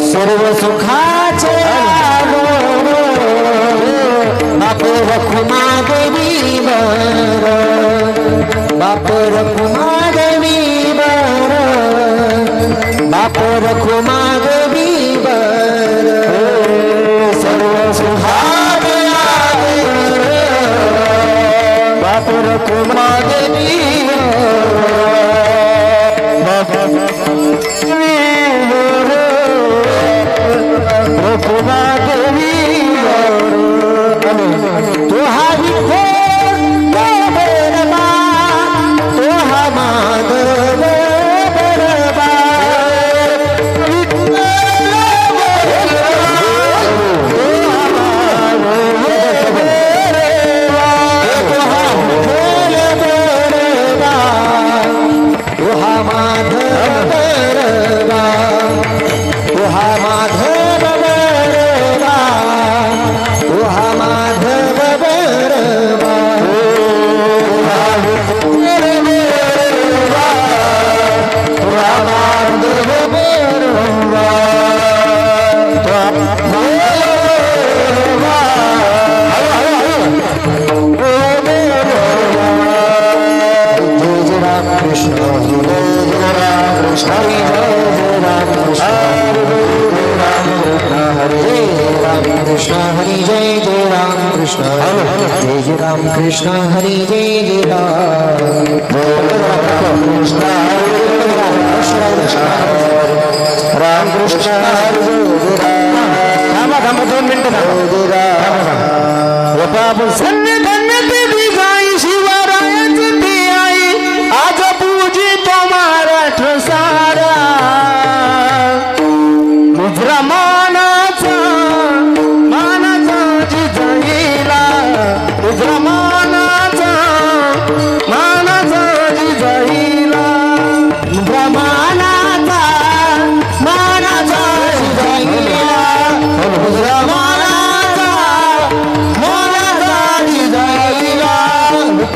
सर्व सुखाचे बाप रखुमा देवी बर बाप रखुमा देवी बर बाप रखुमा देवी बर सर्व सुखाचे बाप रखुमा देवी रखुमा देवी तो हावी बरबा तो हा माधव बरबा तो हा माधव बरबा तो हा माधव बरबा तो हा माधव बरबा कृष्ण हरि जय जय राम कृष्ण जय जय राम कृष्ण हरि जय जय राम कृष्ण थांबा 2 मिनिटं बाबू धन्य धन्य देवी गाई शिवरायांची ती आई आज पूजी तो महाराष्ट्र सारा मुद्रा मानाचा जिजाईला मुद्रा मानाचा जिजाईला मुद्रा मानाचा जिजाईला मुद्रा मानाचा जिजाईला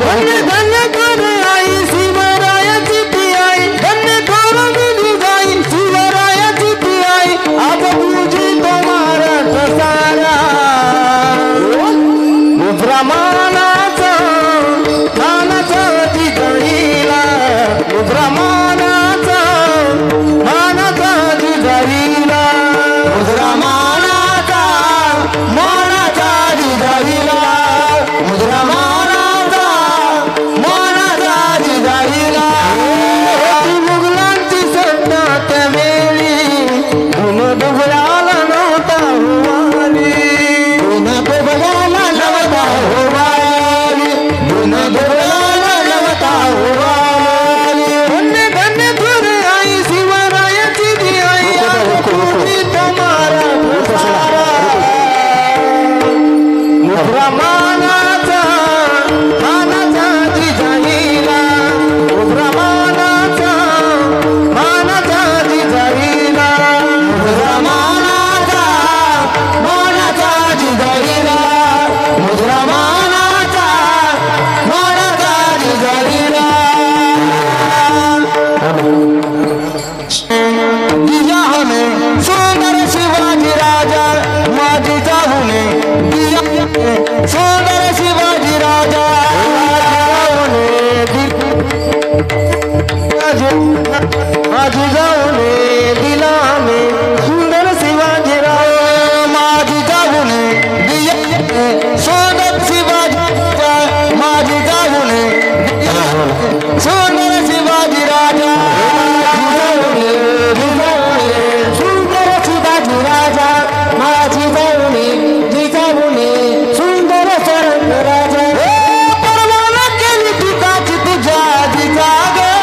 धन्य धन्य कर आई शिवरायाची ती आई धन्य कर जिजाई शिवरायाची ती आई आज पूजी तो महाराष्ट्र सारा मुद्रा मानाचा जिजाईला मुद्रा मानाचा जिजाईला मुद्रा मानाचा जिजाईला मुद्रा मानाचा जिजाईला मुघलांची सत्ता त्या वेळी गुण डोबळाला नव्हता हुवाली गुण डोबळाला नव्हता हुवाली गुण डोबळाला नव्हता हुवाली धन्य धन्य थोर आई शिवरायाची ती आई तुम्हारा मुद्रा मानाचा जिजाईला मुद्रा मानाचा जिजाईला मुद्रा मानाचा जिजाईला मुद्रा मानाचा जिजाईला दिया हमें सुंदर शिवाजी राजा माझी जाऊने दिया सुंदर शिवाजी राजा माझी जाऊने दिला में सुंदर शिवाजी राजा माझी जाऊने दिया सुंदर शिवाजी राजा माझी जाऊने सुंदर शिवाजी राजा सुंदर शिवाजी राजा माझी जाऊने सुंदर सरंग राजा परवाना केली पिताची तुझ्या जिजागे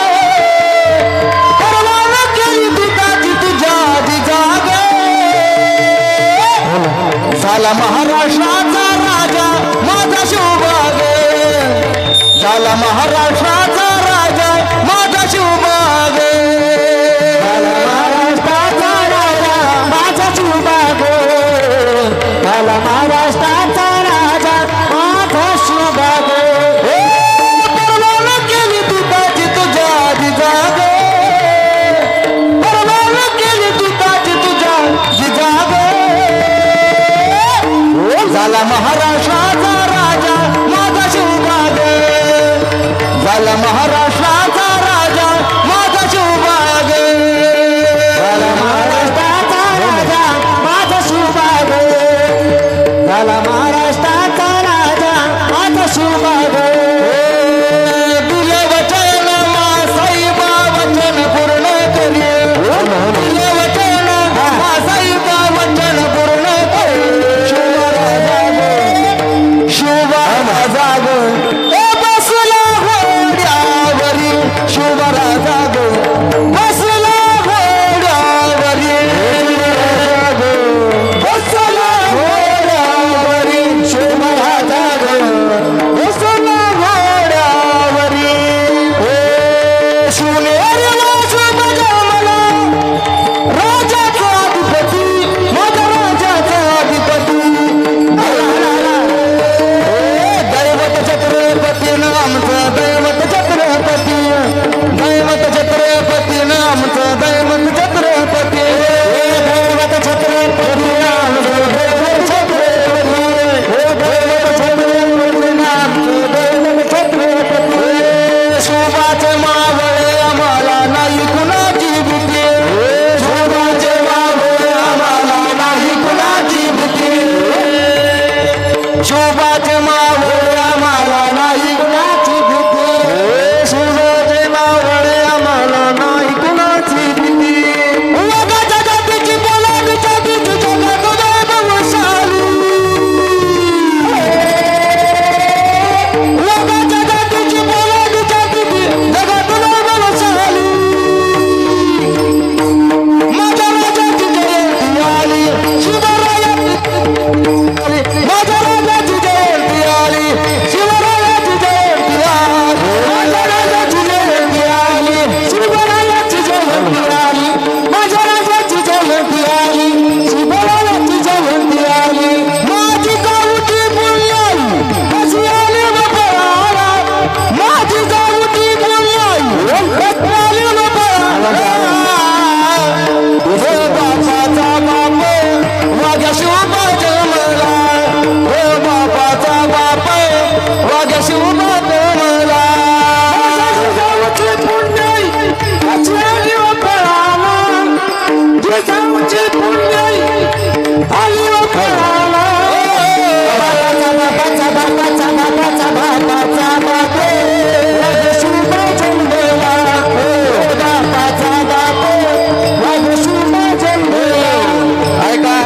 परवाना केली पिताची तुझ्या जिजागे झाला महाराष्ट्राचा राजा माझा शिवबागे झाला महाराष्ट्राचा राजा माझा शिवबागे महाराष्ट्राचा राजा माझा शिवबागे झाला महाराष्ट्राचा राजा माझा शिवबागे परवाना केली पिताची तुझ्या जिजागे परवाना केली पिताची तुझ्या झाला महाराष्ट्राचा राजा माझा शिवबाग झाला महाराष्ट्राचा राजा माझा शिवबाग झाला महाराष्ट्राचा राजा माझा शिवबाग झाला महाराष्ट्राचा राजा माझा शिवबाग दिले वचन मा साईबा वचन पूर्ण करी दिले वचन मा साईबा वचन पूर्ण करी शिवराजा गो बसला घोड्यावरी शिवराजा गो बसला घोड्यावरी बसला घोड्यावरी शिवराजा गो बसला घोड्यावरी शिवनेरीला शुभ जन्मला राजाचा अधिपती माझा राजाचा अधिपती छत्रपती नामचा दैवत छत्रपती दैवत छत्रपती नामचा दैवत छत्रपती दैवत छत्रपती नामचा दैवत छत्रपती दैवत छत्रपती नामचा दैवत छत्रपती शोभाचे मावळे आम्हाला नाही कुणाची भीती शोभाचे मावळे आम्हाला नाही कुणाची भीती शोभाचे मावळे आम्हाला नाही कुणाची भीती शोभाचे मावळे आम्हाला नाही कुणाची भीती वाघाच्या जातीची पोलादीच्या भीती जगात वैभवशाली वाघाच्या जातीची पोलादीच्या भीती जगात वैभवशाली माझ्या राजाची जयंती आली शिवरायाची माझ्या राजाची जयंती आली शिवरायाची जयंती आली माझ्या राजाची जयंती आली शिवरायाची जयंती आली माझ्या राजाची जयंती आली शिवरायाची जयंती आली माझी गावठी पुण्याई कशी आली बाळाला माझी गावठी पुण्याई कशी आली बाळाला तुझे बापाचा बाप माझ्या शिवबा जन्मला हो बापाचा बाप माझ्या शिवबा जन्मला जिजाऊची पुण्याई कशी आली बाळाला जिजाऊची पुण्याई आली बाळाला बापाचा बापाचा बापाचा बापाचा बाप माझ्या शिवबा जन्मला हो बापाचा बाप माझ्या शिवबा जन्मला ऐका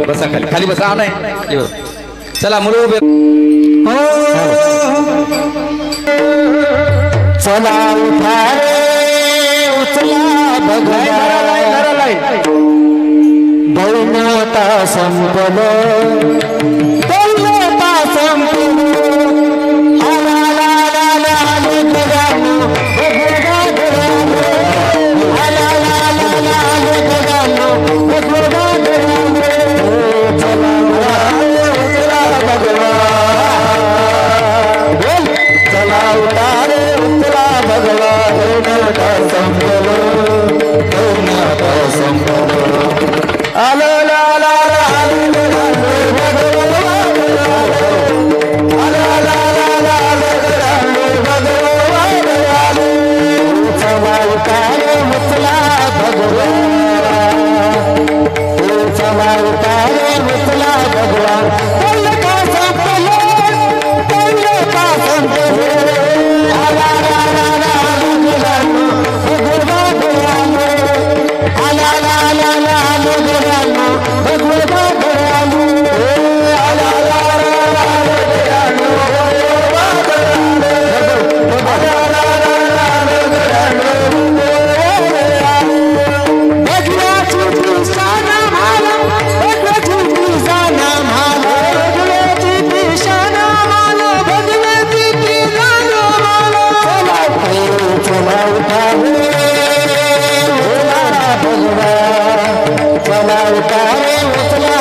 बसा खाली खाली बसा हा नाही ये. चला मुलं उभे चला उठा रे उचला भगवान दौलता संपलं दौलता संपलं आला ला ला ला लेकरांनो बघा घरांनो आला ला ला ला लेकरांनो बघा घरांनो चला उचला भगवान चला उठा रे उचला भगवान दौलता संपलं दौलता संपलं आला ला ला ला चला उठा रे उचला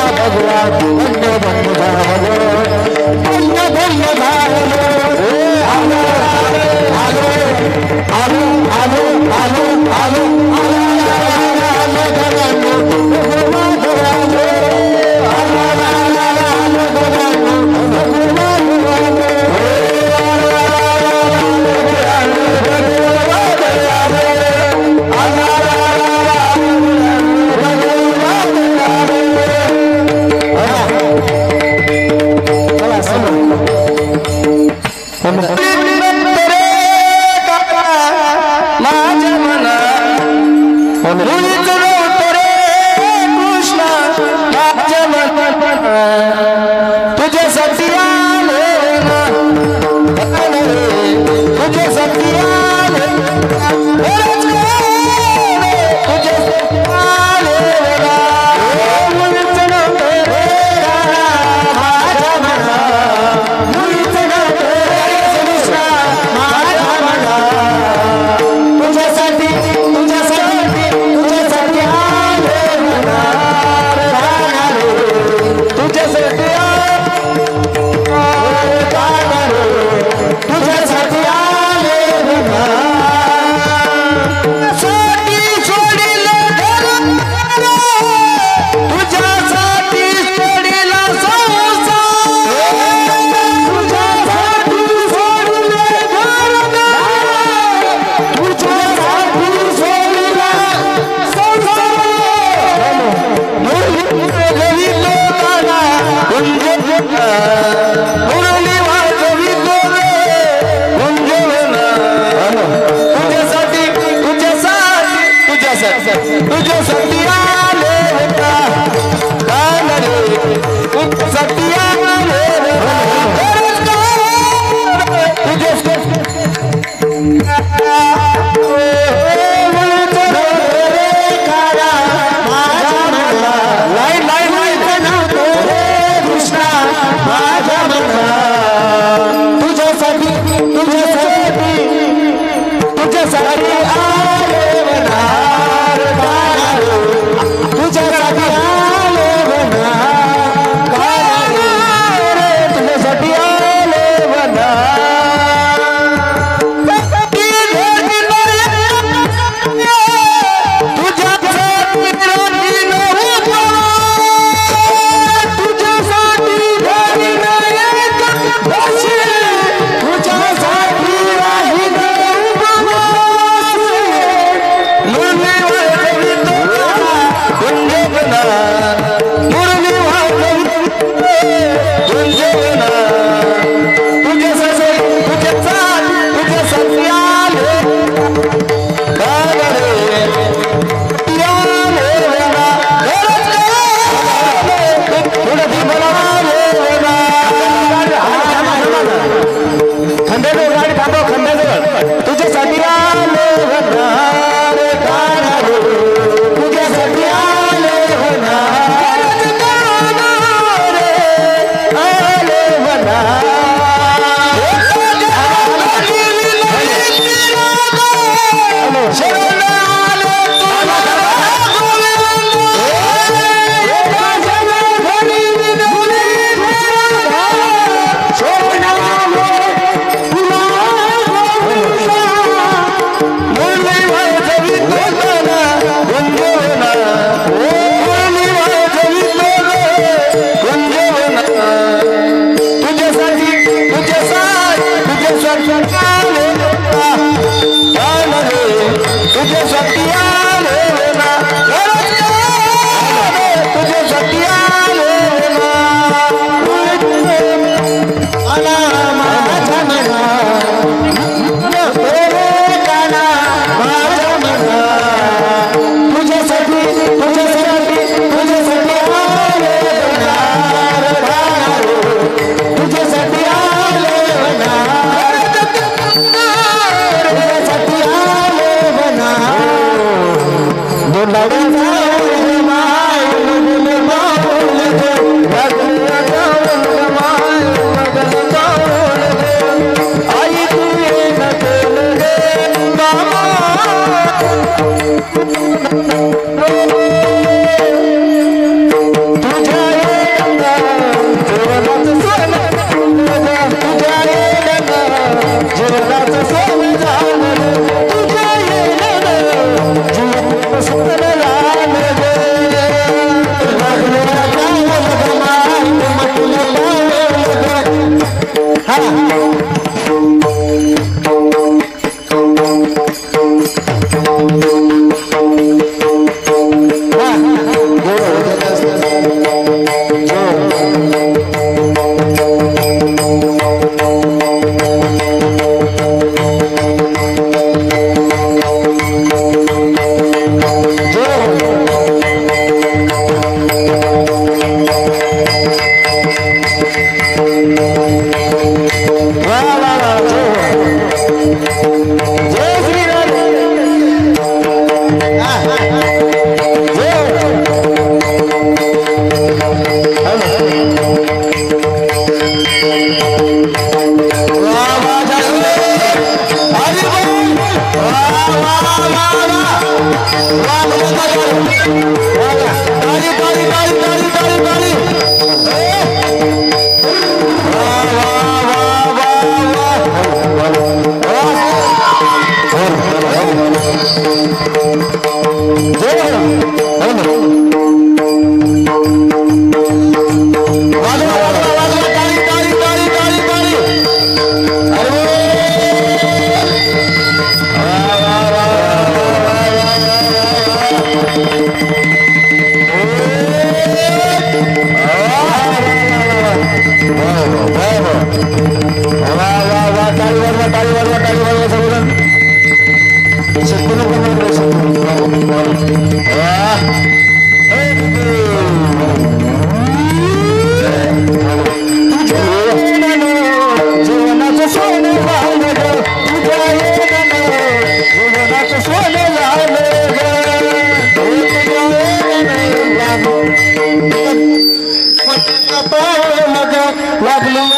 लागली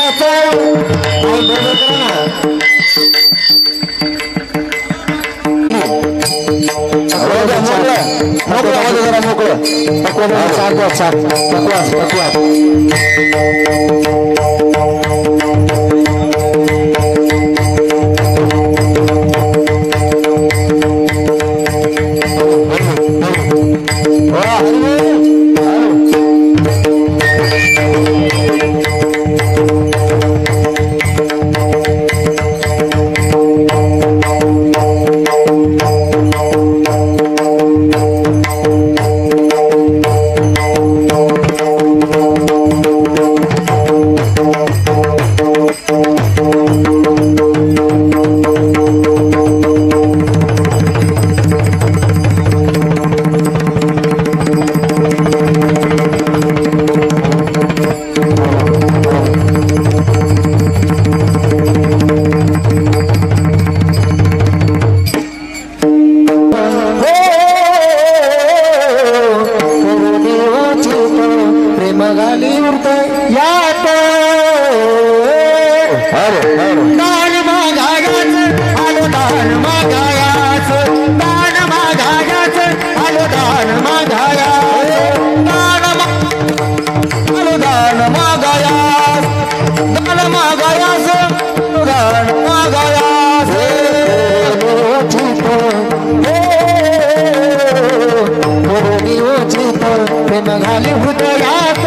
घाली हृदयात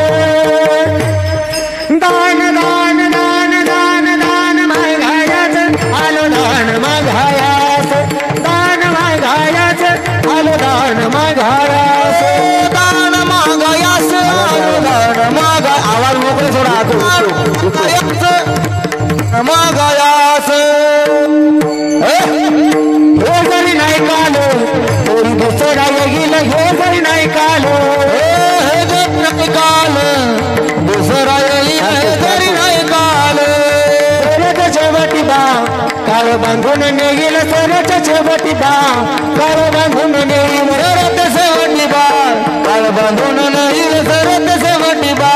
दान दान दान दान दान मागायाच आलो दान मागायाच दान मागायाच आलो दान मागायाच दान मागायाच आलो दान मागा आवाज मोकळे सोडा मागायाच हे जरी नाही कालो तरी दुसरा येईल हे जरी नाही कालो काल दुसरा तरी नाही काल सोन्याच्या शेवटी बा काळ बांधून नेईल सोन्याच्या शेवटी बा काळ बांधून नेईल सरत शेवटी बा काळ बांधून नेईल सरत शेवटी बा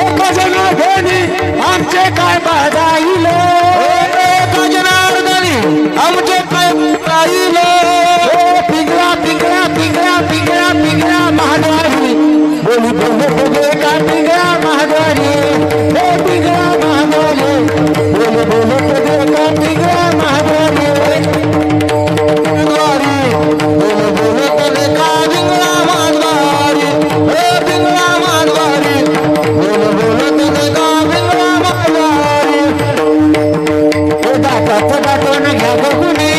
एक जनार्दनी आमचे काय बाजाईल एक जनार्दनी आमचे काय बाजाईल पिंगळा पिंगळा पिंगळा पिंगळा पिंगळा महाद्वारी बोली बोले बोले का पिंगळा महाद्वारी हे पिंगळा महाद्वारी बोले बोले बोले का पिंगळा महाद्वारी बोले बोले बोले का पिंगळा महाद्वारी हे पिंगळा महाद्वारी बोले बोले बोले का पिंगळा महाद्वारी हे दाटून घ्या बघुनी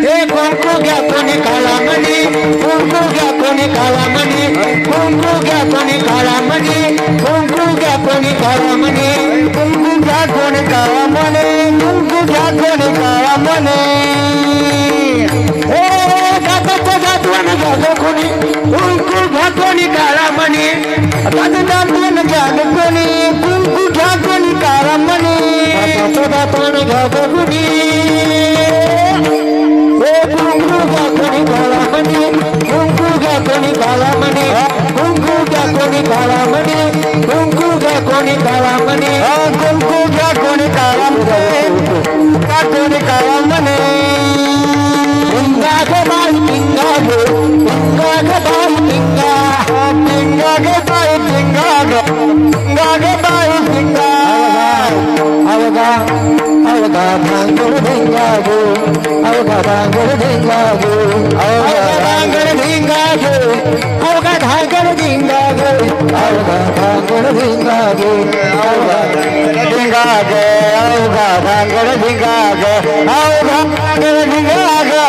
हे कुंकू घ्या कोणी काळा मणी कुंकू घ्या कोणी काळा मणी कुंकू घ्या कोणी काळा मणी कुंकू घ्या कोणी काळा मणी कुंकू घ्या कोणी काळा मणी कुंकू घ्या कोणी काळा मणी हे जातून घ्या कोणी कुंकू घ्या कोणी काळा मणी जातून घ्या कोणी कुंकू घ्या कोणी काळा मणी जातून घ्या कोणी कुंकू घ्या कोणी काळा मणी कुंकू घ्या कोणी काळा मणी कुंकू घ्या कोणी काळा मणी कुंकू घ्या कोणी काळा मणी कुंकू घ्या कोणी काळा मणी का कोणी काळा मणी पिंगा ग बाई पिंगा ग पिंगा ग बाई पिंगा पिंगा ग बाई पिंगा ग पिंगा ग बाई पिंगा अवगा अवगा भांगड ढेंगा गो अवगा भांगड ढेंगा गो अवगा भांगड ढेंगा गो अवगा भांगड ढेंगा गो अवगा भांगड ढेंगा गो अवगा ढेंगा गो अवगा भांगड ढेंगा गो अवगा भांगड ढेंगा गो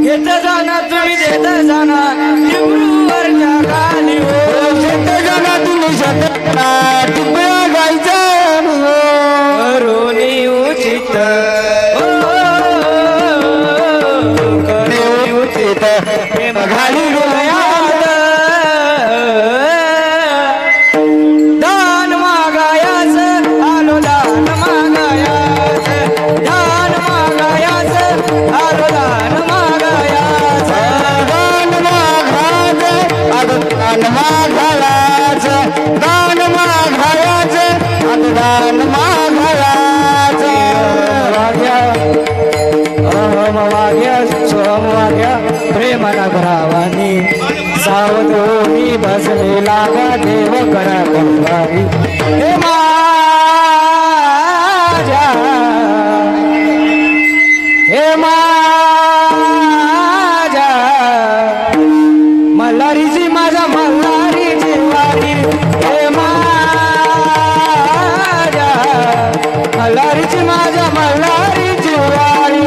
येत जाना तुम्ही देत जाना टिपरूवरच्या खाली हो येत जाना तुम्ही शतकना टिपऱ्या गायचा करोनी उचित करोनी उचित प्रेम घाली डोळ्यात दान मागायाच आलो दान मागायाच दान मागायाच आलो दान मागायाच दान मना भरावानी सावध होई बसले लागा देव करा करवाई हे माझ्या हे माझ्या मल्हारीची माझ्या मल्हारीची वारी हे माझ्या मल्हारीची माझ्या मल्हारीची वारी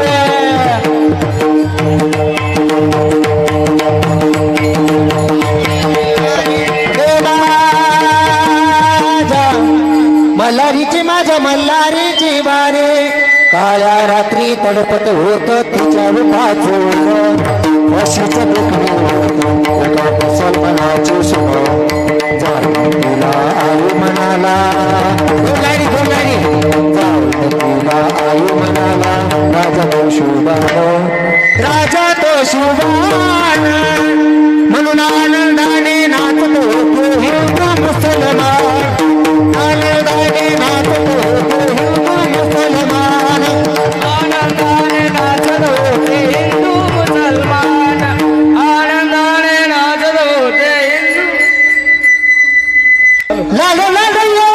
मल्हारीची माझ्या मल्हारीची वारी काळ्या रात्री तडपत होत तिच्या रूपाचं अशीच मुसलमानाची शुभ तिला आई म्हणाला बोलाडी बोलाडी तिला आई म्हणाला राजा तो शुभान म्हणून आनंदाने नाचतो तो हिंदू मुसलमान आनंदाने नाचतो तो हिंदू मुसलमान आनंदाने नाचतो ते हिंदू मुसलमान आनंदाने नाचतो ते हिंदू लाग लाग यो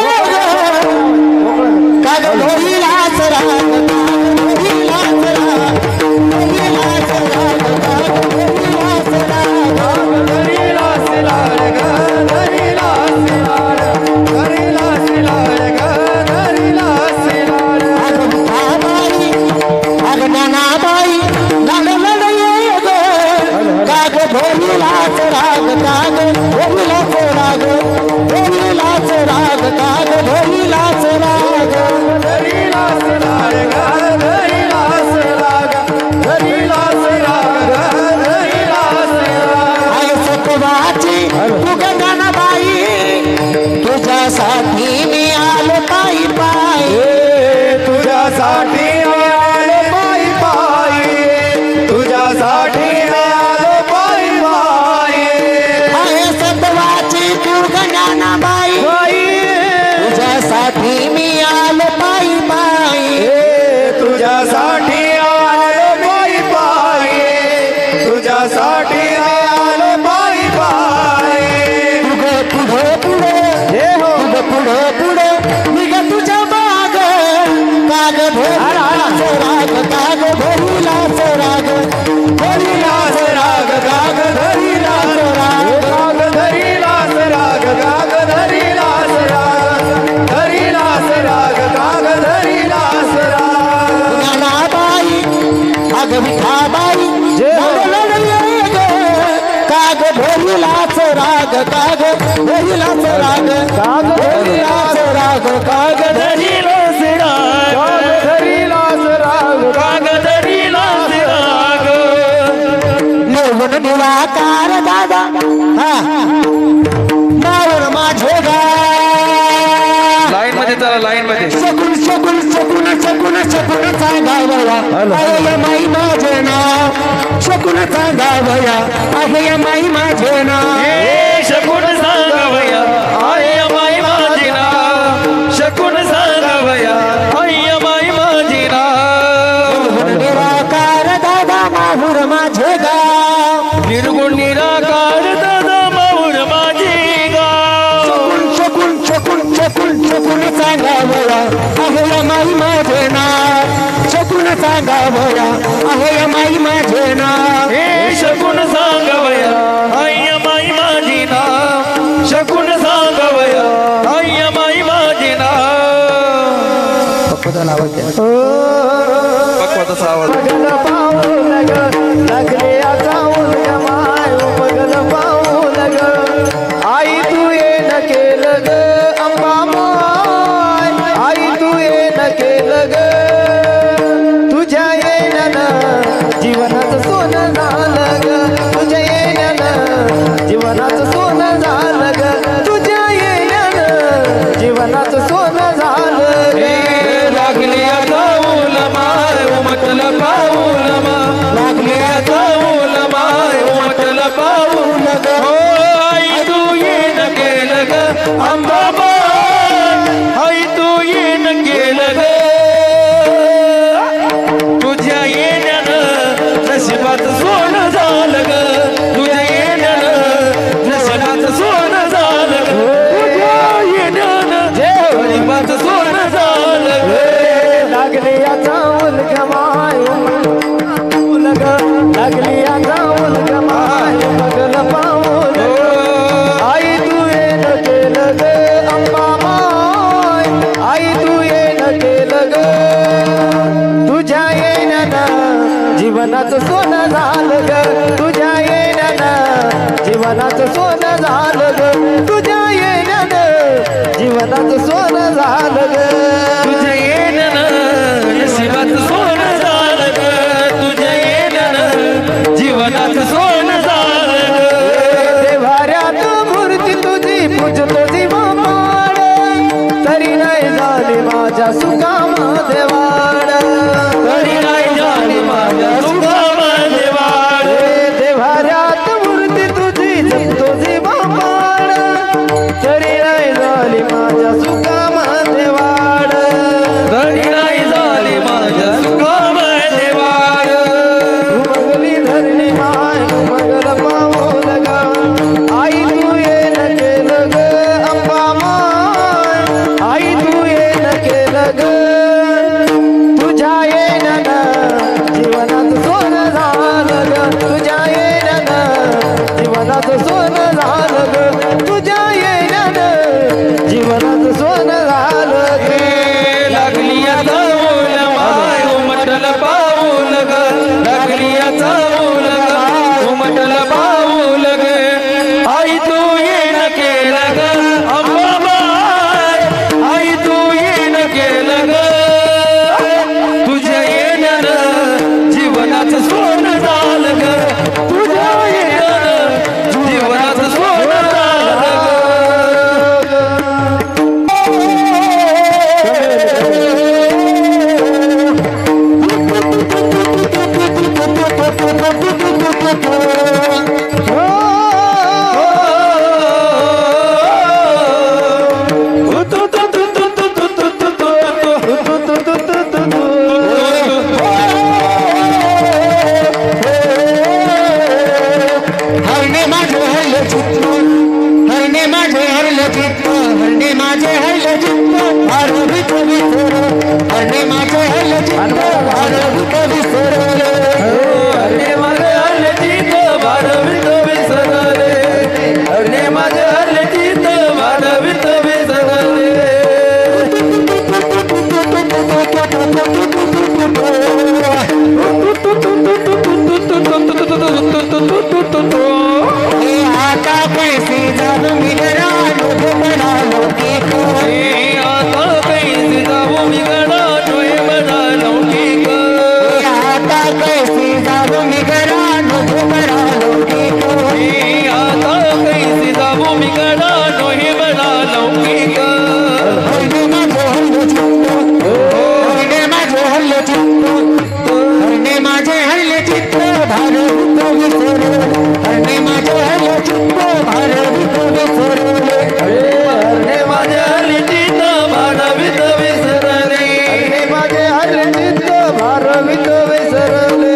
काग धोईला सराग धोईला सराग धोईला सराग धोईला सराग धोईला सराग धोईला सराग धोईला सराग धोईला सराग अगनाबाई अगनाबाई लाग लाग यो काग धोईला सराग काग धोईला सराग धोईला सराग काग धोईला सराग धोईला सराग धोईला सराग धोईला सराग धोईला सराग आय सतवाची तू गगनबाई तुझ्यासाठी मी आलो पायी पायी तुझ्यासाठी मी आलो पायी पायी तुझ्यासाठी मी आलो पायी पायी आय सतवाची तू गगनबाई तुझ्यासाठी मी आलो पायी पायी तुझ्यासाठी आलो पायी पायी तुझ्यासाठी आलो पायी पायी पुढे पुढे पुढे हे हो पुढे पुढे निघ तुझ्या माग काग भोरीला राग काग भोरीला राग भोरीला राग काग धरीला राग काग धरीला राग काग धरीला राग धरीला राग काग धरीला राग ज्ञानाबाई अग विठाबाई काग भोरीला राग काग भोरीला राग काग भोरीला राग काग धरीला राग धरीला राग काग धरीला राग निवडून निराकार दादा हा मावर माझे गा लाईन मध्ये चला लाईन मध्ये शकुन शकुन शकुन शकुन शकुन सांगावया आहे माई माझे नाव शकुन सांगावया आहे माई माझे नाव शकून सांगावया आय माई माझी नाव शकून सांगावया आय माई माझी नाव निराकार दादा माहुर माझे गाव निर्गुण निराकार दादा माहुर माझे गाव शकुन शकुन शकुन शकुन सांगावया आहे माई माझे नाव शकुन सांगावया आहे माई माझे नाव शकून सांगावया आय माई माझी नाव शकून सांगावया आय माई माझी नाव पक्वता सावध आई तू ये न केलं ग अंबा माय आई तू ये न केलं ग तुझ्या येण्यानं जीवनाचं सोनं झालं ग जीवनाचं सोनं झालं ग तुझ्या येण्यानं जीवनाचं सोनं झालं ग तुझ्या येण्यानं नशिबाचं सोनं झालं ग तुझ्या येण्यानं जीवनाचं सोनं झालं ग देवाऱ्यात मूर्ती तुझी पूजतो जीवा पाड तरी नाही झाली माझ्या सुखामध्ये वाढ तरी नाही झाली माझ्या सुखामध्ये वाढ देवाऱ्यात मूर्ती तुझी जगतो जीवा पाड तरी नाही झाली माझ्या सुखामध्ये वाढ तरी नाही झाली माझ्या सुखामध्ये वाढ उमगली धरणी माय उमगल पाऊल ग आई तू येन केलं ग अंबा माय आई तू येन केलं ग तुझ्या येण्यानं जीवनाचं सोनं झालं ग तुझ्या येण्यानं जीवनाचं सोनं झालं ग तुझ्या येण्यानं जीवनाचं सोनं झालं ग लागली आता बोल माय उमटल पाऊल ग लागली आता बोल ग उमटल पाऊल ग आई तू येन केलं ग अंबा माय आई तू येन केलं ग तुझ्या येण्यानं जीवनाचं सोनं झालं ग तुझ्या येण्यानं जीवनाचं सोनं झालं ग हरणे माझे हरले चित्त हरणे माझे हरले चित्त हरणे माझे हरले चित्त भारवित विसर हरणे माझे हरले चित्त भारवित विसरले हरणे माझे हरले चित्त भारवित विसरले हरणे माझे हरले चित्त भारवित विसरले आता पैसे जाणून मी घरालो म्हणालो की आता कैसे जाऊ मी गडा टोय म्हणालो की ग आता पैसे जाणून मी घरालो म्हणालो की आता कैसे जाऊ मी गडा टोय म्हणालो की ग हरणे माझे हरले चित्त हरणे माझे हरले चित्त हरणे माझे हरले चित्त भारवित विसरले हरणे माझे हरले चित्त भारवित विसरले हरणे माझे हरले चित्त भारवित विसरले हरणे माझे हरले चित्त भारवित विसरले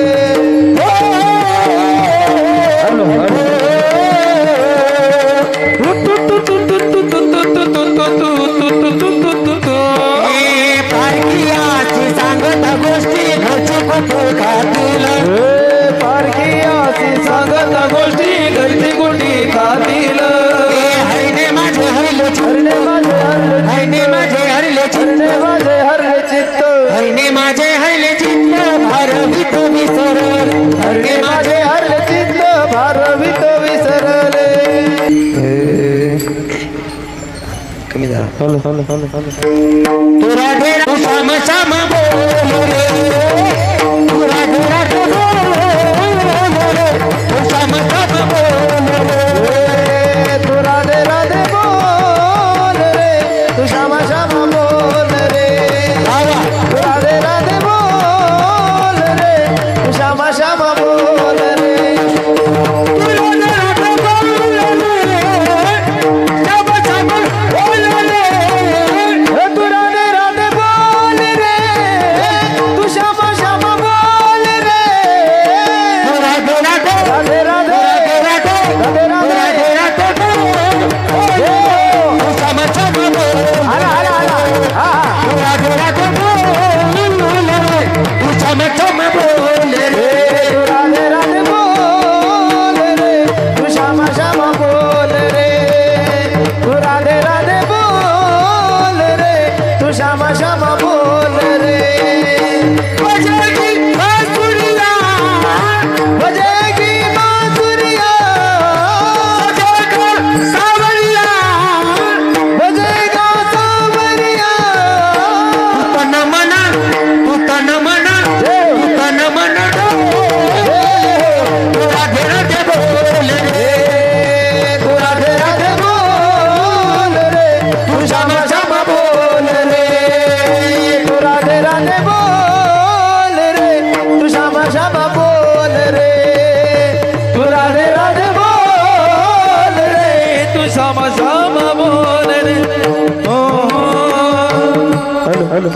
पारखियाची सांगत गोष्टी घरची कुठे खातील पारखियाची सांगत गोष्टी घरची कुठे खातील हरणे माझे हरले हरणे माझे हरणे माझे हरले हरणे माझे हरले चित्त हरणे माझे हरले चित्त भारवित विसरले हरणे माझे हरले चित्त भारवित विसरले कमी झाला तुरा ढेरा श्याम श्याम बोल रे तुरा ढेरा बोल रे श्याम श्याम बोल रे तुरा ढेरा दे बोल रे तू श्याम श्याम बोल रे तुरा ढेरा दे बोल रे तू श्याम श्याम बोल रे तुरा ढेरा दे बोल रे श्याम श्याम बोल रे तुरा ढेरा दे बोल रे तू श्याम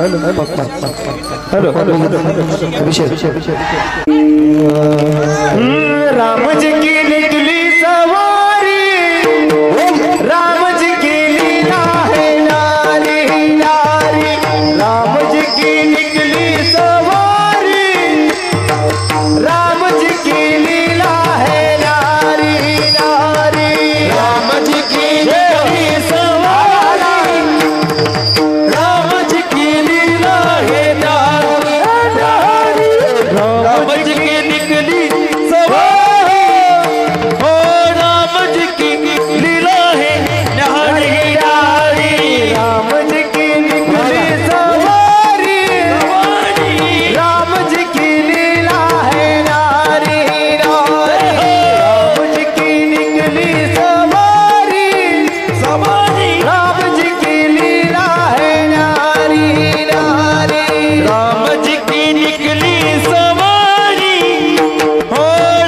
हेलो राम जी की निकली सवारी राम जी की लीला है नारी नारी राम जी की निकली सवारी राम जी की लीला है नारी नारी राम जी की निकली सवारी राम जी की लीला है नारी नारी राम जी की निकली सवारी हो राम जी की लीला है नारी नारी राम जी की निकली सवारी राम जी की लीला है नारी नारी राम जी की निकली सवारी राम जी की लीला है नारी नारी राम जी की निकली सवारी हो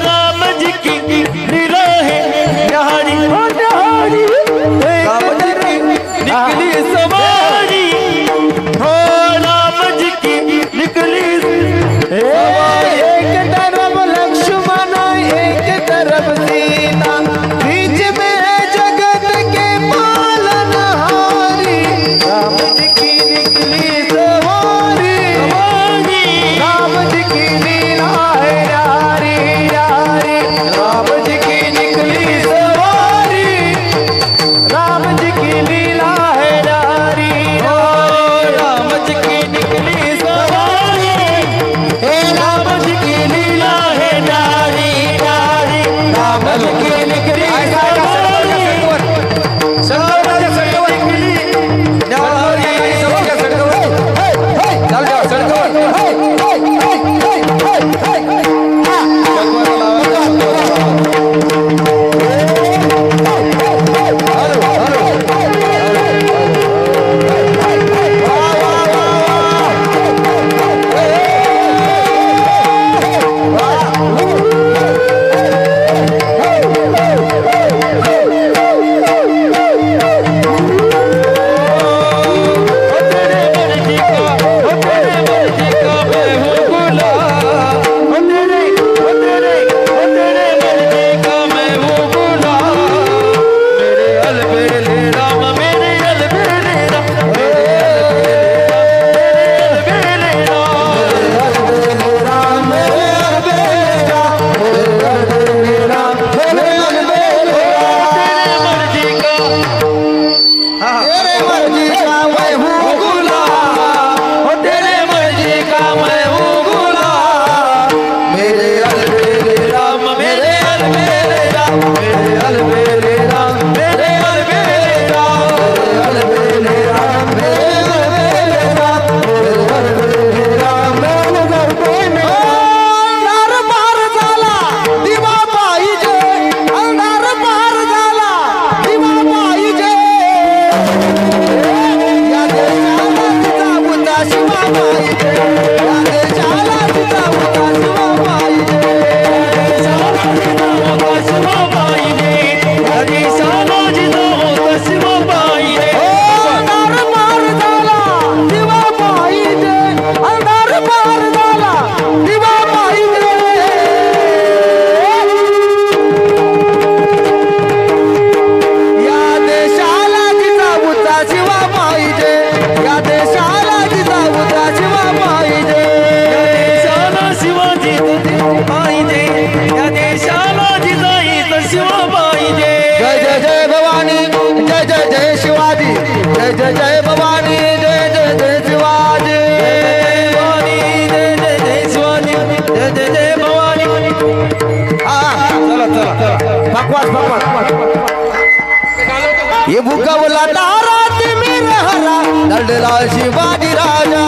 राम जी की लीला है नारी नारी राम जी की निकली सवारी हो राम जी की निकली सवारी एक तरफ लक्ष्मण एक तरफ सीता बीच में है जगत के पालनहारी राम जी की निकली सवारी राम जी की लीला है नारी नारी राम जी की निकली सवारी राम जी की लीला है नारी राम जी की निकली सवारी राम जी की लीला है नारी नारी राम जी की निकली ये भुकवला तारा तिमिर हरा लढला शिवाजी राजा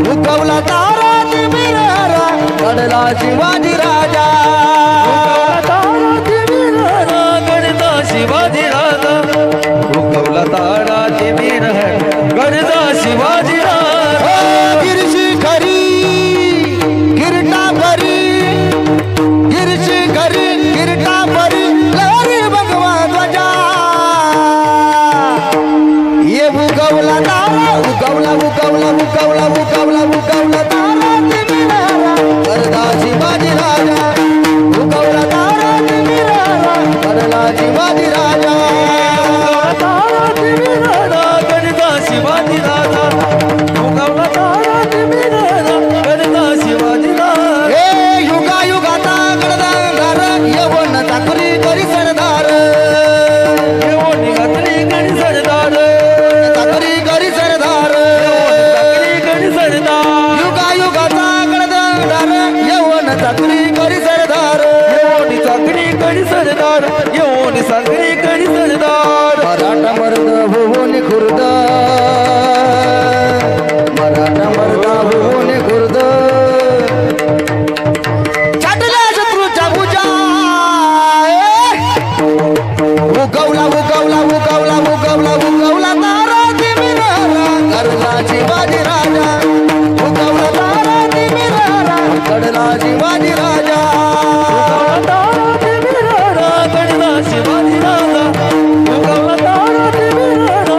भुकवला तारा तिमिर हरा लढला शिवाजी राजा तारा तिमिर हरा गणदा शिवाजी राजा भुकवला तारा तिमिर हरा गणदा शिवाजी राजा गिरशी खरी गिरटा भरी गिरशी खरी गिरटा भरी लहरी भगवान ध्वजा ये उगवला तारा उगवला उगवला उगवला शिवाजी राजा तारा तुम्ही राजा गणता शिवाजी राजा उगवला तारा तुम्ही राजा गणता शिवाजी राजा हे युगा युगाचा गडदार यवन चाकरी करी सरदार येऊन घातली गणी सरदार चाकरी करी सरदार घातली गणी सरदार युगा युगाचा गडदार यवन चाकरी करी सरदार येऊन चाकरी गणी सरदार येऊन साखरी गणी सरदार मराठा मर्द होऊन खुर्द मराठा मर्द होऊन खुर्द छाटल्या शत्रूच्या भुजा उगवला उगवला उगवला उगवला उगवला तारा तिमिरारा करला शिवाजी राजा उगवला तारा तिमिरारा कडला शिवाजी राजा तारा तुम्ही राजा गणता शिवाजी राजा उगवला तारा तुम्ही राजा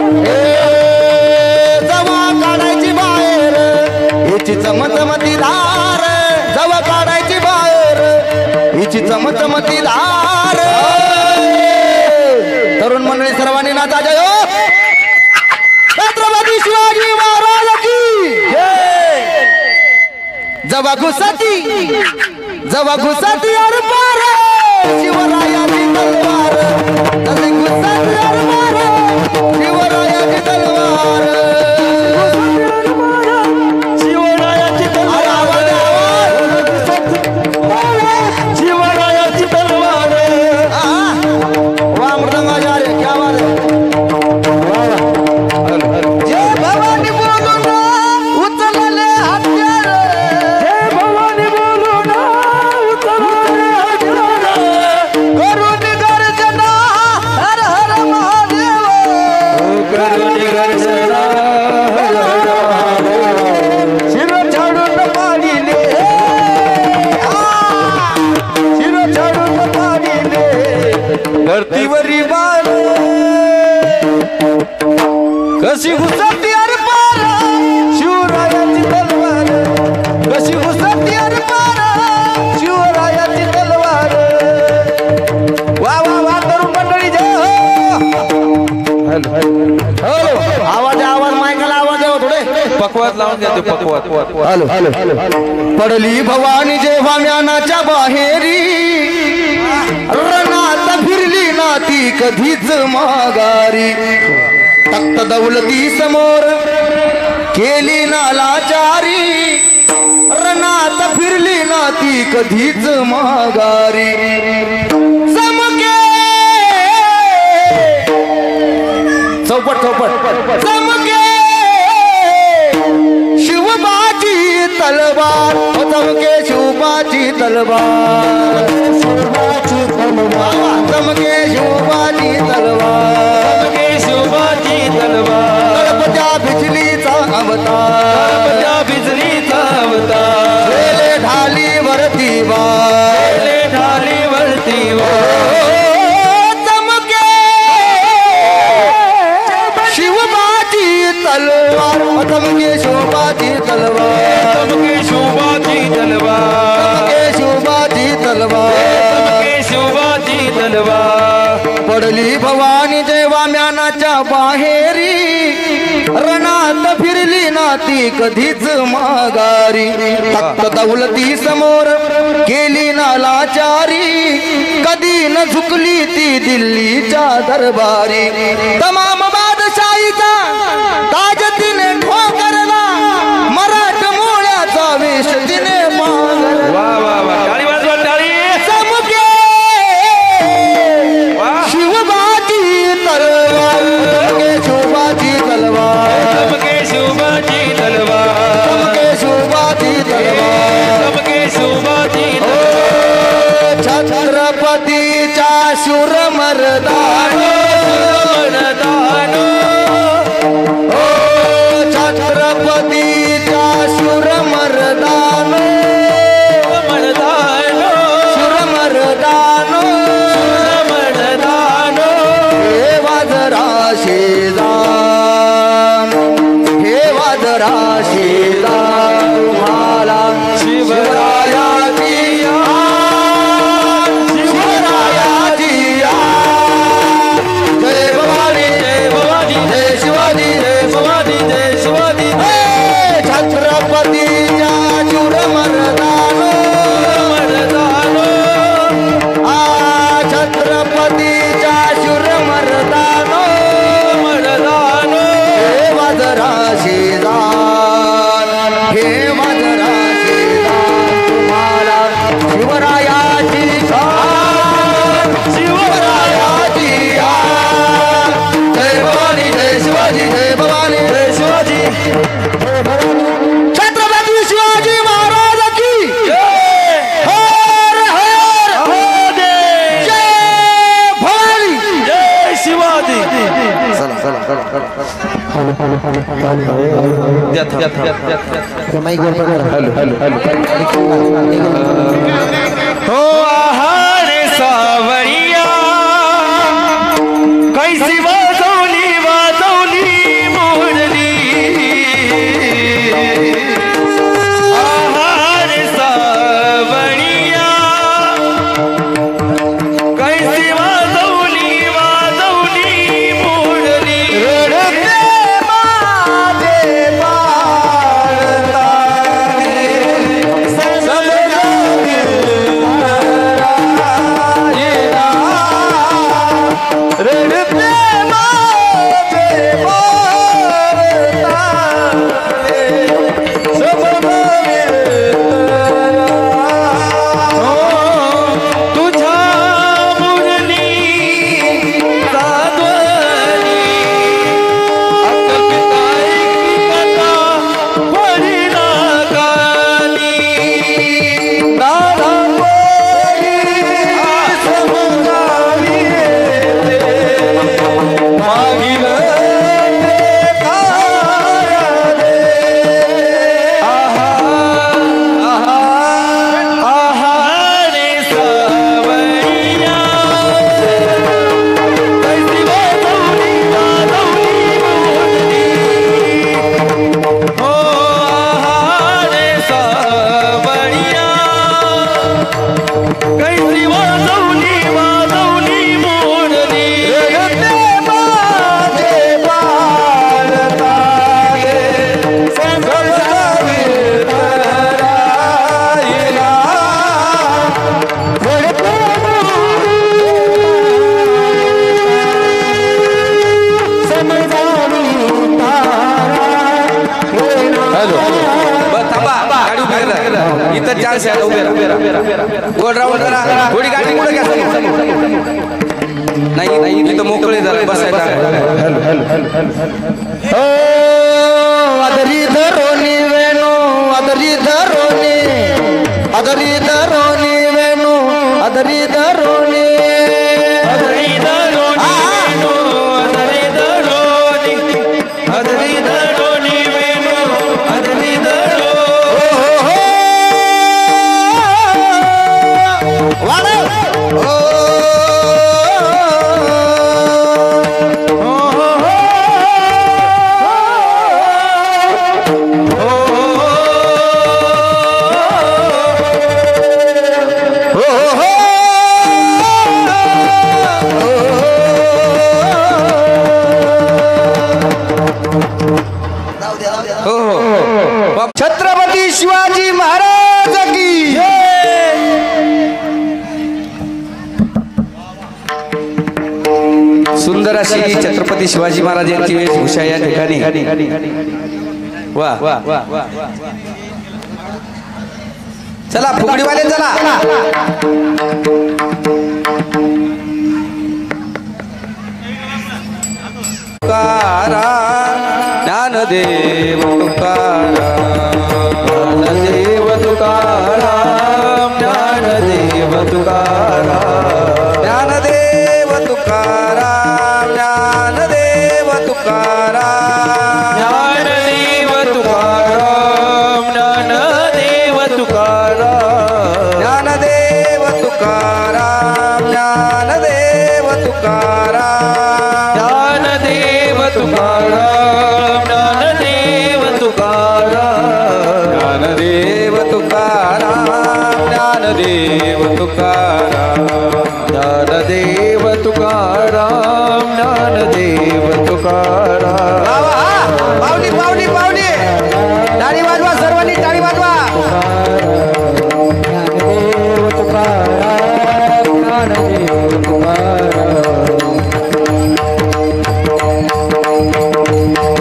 जवा काढायची बाहेर हिची चमचमती धार जवा काढायची बाहेर हिची चमचमती धार तरुण मंडळी सर्वांनी नाचा जय हो. छत्रपती शिवाजी महाराज की जवा घुसती अर पार शिवरायाची तलवार तशी घुसती अर पार शिवरायाची तलवार शिवरायाची तलवार शिवरायाची तलवार वाह मृदंगाचार्य क्या बात है जय भवानी बोलून उचलले हत्यार जय भवानी बोलू ना उतरले हजारा करून गर्जना हर हर महादेव करुणी गर्जना शिर छाडून पाडीले शिर छाडून पाडीले धरतीवरी बाण कशी घुसती अर पार शिवरायाची तलवार कशी घुसती अर पार शिवरायाची तलवार वा वा वा तरुण मंडळी जय हो हॅलो आवाज आवाज मायकाला आवाज आहे थोडे पकवात लावून देतो पकवात हॅलो पडली भवानी जेव्हा म्यानाच्या बाहेरी रणात फिरली ना ती कधीच माघारी तख्त दौलती समोर केली ना लाचारी रणात फिरली ना ती कधीच माघारी चमके चौपट चौपट चमके शिवबाची तलवार चमके शिवबाची तलवार चमके शिवबाची तलवार शिवबाची तलवार गणपत्या बिजलीचा अवतार गणपत्या बिजलीचा अवतार गेले ढाली वरती वार गेले ढालीवरती चमके शिवबाची तलवार चमके शिवबाची तलवार चमके शिवबाची तलवार चमके शिवबाची तलवार चमके शिवबाची तलवार पडली भवानी जेव्हा म्यानाच्या बाहेरी रणात फिरली ना ती कधीच माघारी तख्त दौलती समोर केली ना लाचारी कधी न झुकली ती दिल्लीच्या दरबारी तमाम बादशाहीचा ताज तिने ठोकरला मराठ मोळ्याचा वेश तिने मागरला वा वा वा टाळी वाजवा टाळी चमके शिवबाची तलवार चमके शिवबाची तलवार चमके शिवबाची तलवार चमके शिवबाची तलवार चमके शिवबाची छत्रपतीच्या शूर मर्दान मर्दानो छत्रपतीच्या शूर मर्दान मर्दानो शूर मर्दान मर्दानो हे वाजरा शेजान हे वाजरा शेजान तुम्हाला शिवरायाची आन, शिवरायाची आन. हो आहार सावरिया कैसी वाजवली वाजवली मोरली आहार सावरिया कैसी वाजवली वाजवली मोरली रडते माझे बाळतारे समजावी तारायला रडते माझे बाळतारे समजावी तुझ्या मुरली साध्वनी अकल्पिताई कथा परिणा गाली दादा पोरी समजावी मागील आहारे सावरिया कैसी वाजवली वाजवली मोरली हो आहारे सावरिया कैसी वाजवली वाजवली मोरली रडते माझे बाळतारे समजावी तारायला रडते समजावी थांबा गाडी उभी करा इथं चान्स आहे उभे राहा गोल राऊंड करा थोडी गाडी पुढे घ्या नाही नाही इथं मोकळे जरा बसायला अदरी धरोनी वेणू अदरी धरोनी अदरी धरोनी वेणू अदरी धरोनी अदरी धरोनी वेणू अदरी धरोनी अदरी धरोनी वेणू अदरी धरो हो हो छत्रपती शिवाजी महाराज की सुंदर अशी छत्रपती शिवाजी महाराज यांची वेशभूषा या ठिकाणी वा चला फुगडीवाले चला ज्ञानदेव तुकाराम ज्ञानदेव तुकाराम ज्ञानदेव तुकाराम ज्ञानदेव तुकाराम ज्ञानदेव तुकाराम ज्ञानदेव तुकाराम ज्ञानदेव तुकाराम ज्ञानदेव तुकाराम ज्ञानदेव तुकाराम ज्ञानदेव तुकाराम ज्ञानदेव तुकाराम ज्ञानदेव तुकाराम ज्ञानदेव तुकाराम ज्ञानदेव तुकाराम पावली पावली पावली टाळी वाजवा सर्वांनी टाळी वाजवा ज्ञानदेव तुकाराम ज्ञानदेव तुकाराम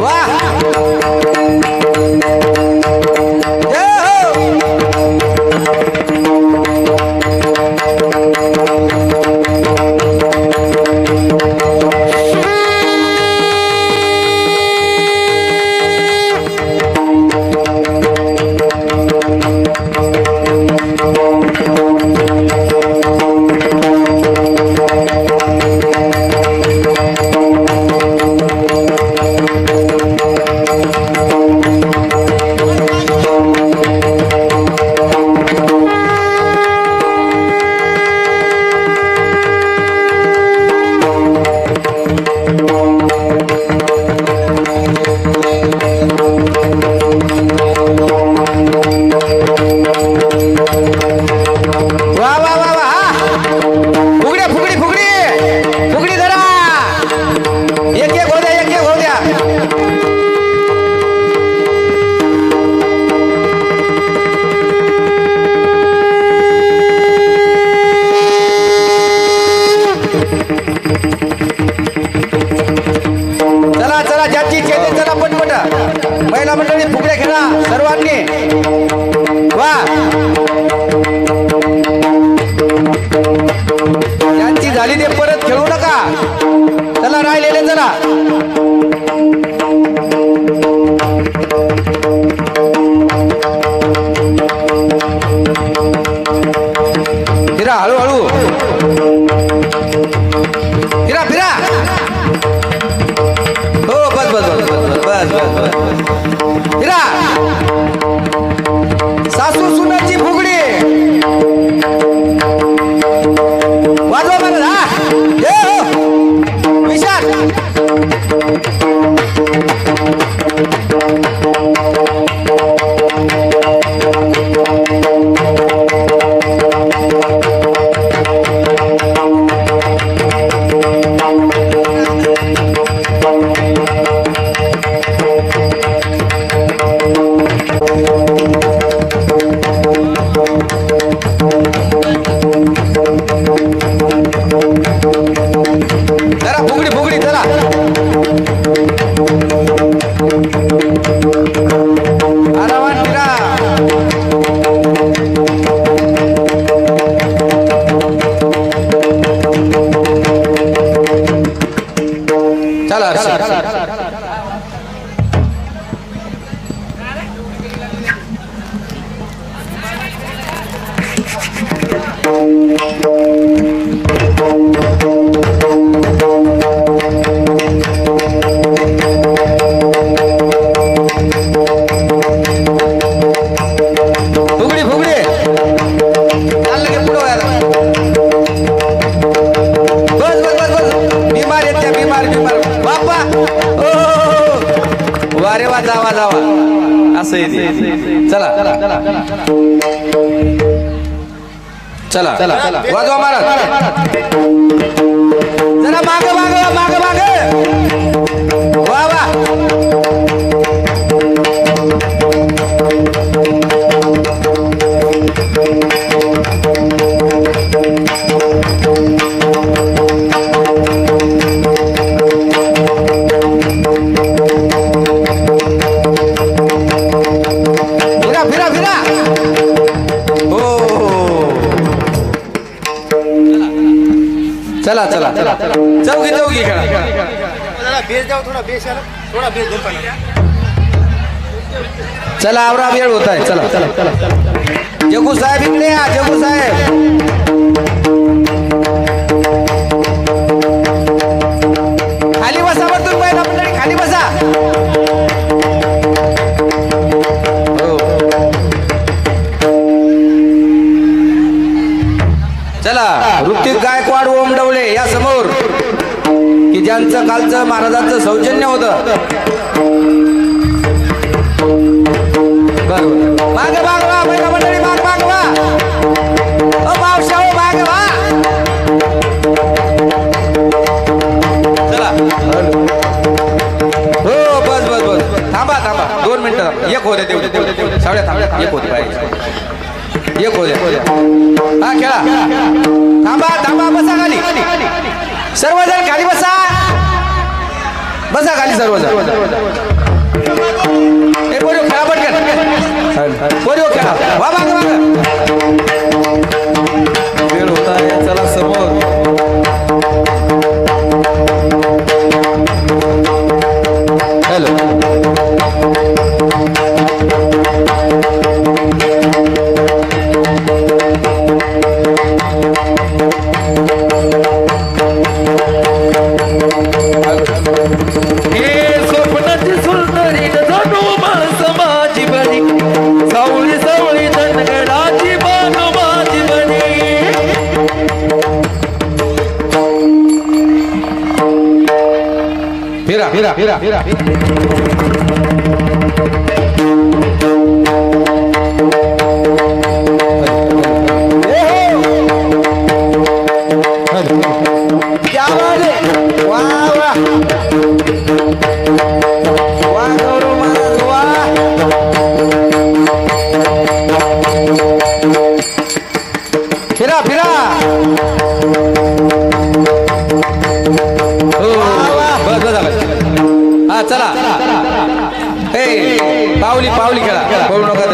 वा जय हो चला चला ज्याची इच्छा आहे ते चला पटपट महिला मंडळी फुगड्या खेळा सर्वांनी वा ज्यांची झाली ते परत खेळू नका चला राहिलेले चला फिरा हळूहळू फिरा फिरा हो बस बस बस बस बस बस बस फिरा सासू सुनाची फुगडी वाजवा मला हा विशाल जरा फुगडी फुगडी चला आरामात फिरा चला फुगडी फुगडी चाललं की पुढं व्हायला बस बस बस बस बिमार येत त्या बिमार बिमार बाप्पा ओ वारे वा जावा जावा असं येते चला चला चला वाजवा महाराज जरा माग माग माग माग वा वा फिरा फिरा फिरा हो चला चला चला चौकी चौकी खेळा बेस द्या थोडा बेस याला थोडा बेस देऊन पाहिजे चला आवरा वेळ होत आहे चला चला चला जगू साहेब इकडे या जगू साहेब खाली बसा बरं पहिला मंडळी खाली बसा चला ऋतिक गायकवाड ओमडवले या समोर की ज्यांचं कालचं महाराजांचं सौजन्य होतं बरोबर माग माग वा महिला मंडळी माग माग वा ओ मावशा हो माग वा चला हो बस बस बस थांबा थांबा 2 मिनिटं एक होते तेवढे सावड्या थांबल्या एक होते पाहिजे एक होते हा खेळा थांबा थांबा बसा खाली सर्वजण खाली बसा बसा खाली सर्वजण ए पोरियो खेळा पटकन पोरियो खेळा वा माग वेळ होता आहे चला समोर हॅलो फिरा फिरा फिरा फिरा क्या बात है वाह वाह वाह गौरव महाराज वाह फिरा फिरा पावली पावली खेळा पळू नका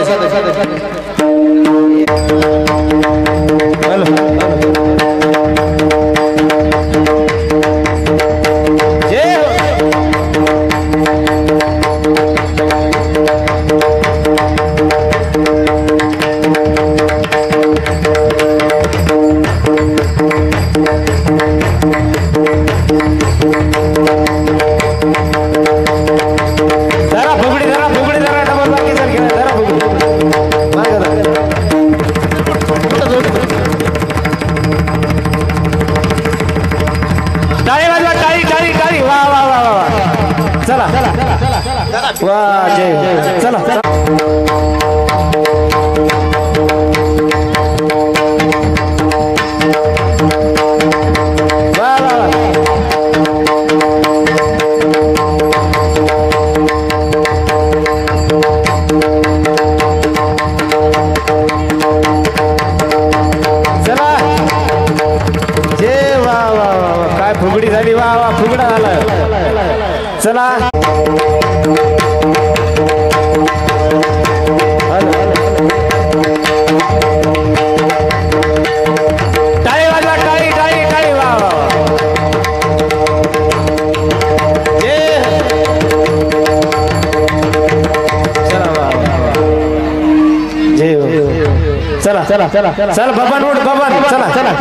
वाह जय चला फुगडी झाली वा वा फुगडा झाला चला टाळी वाजवा टाळी टाळी टाळी वा वा चला वा जय चला चला चला चला बबन उठ बबन चला चला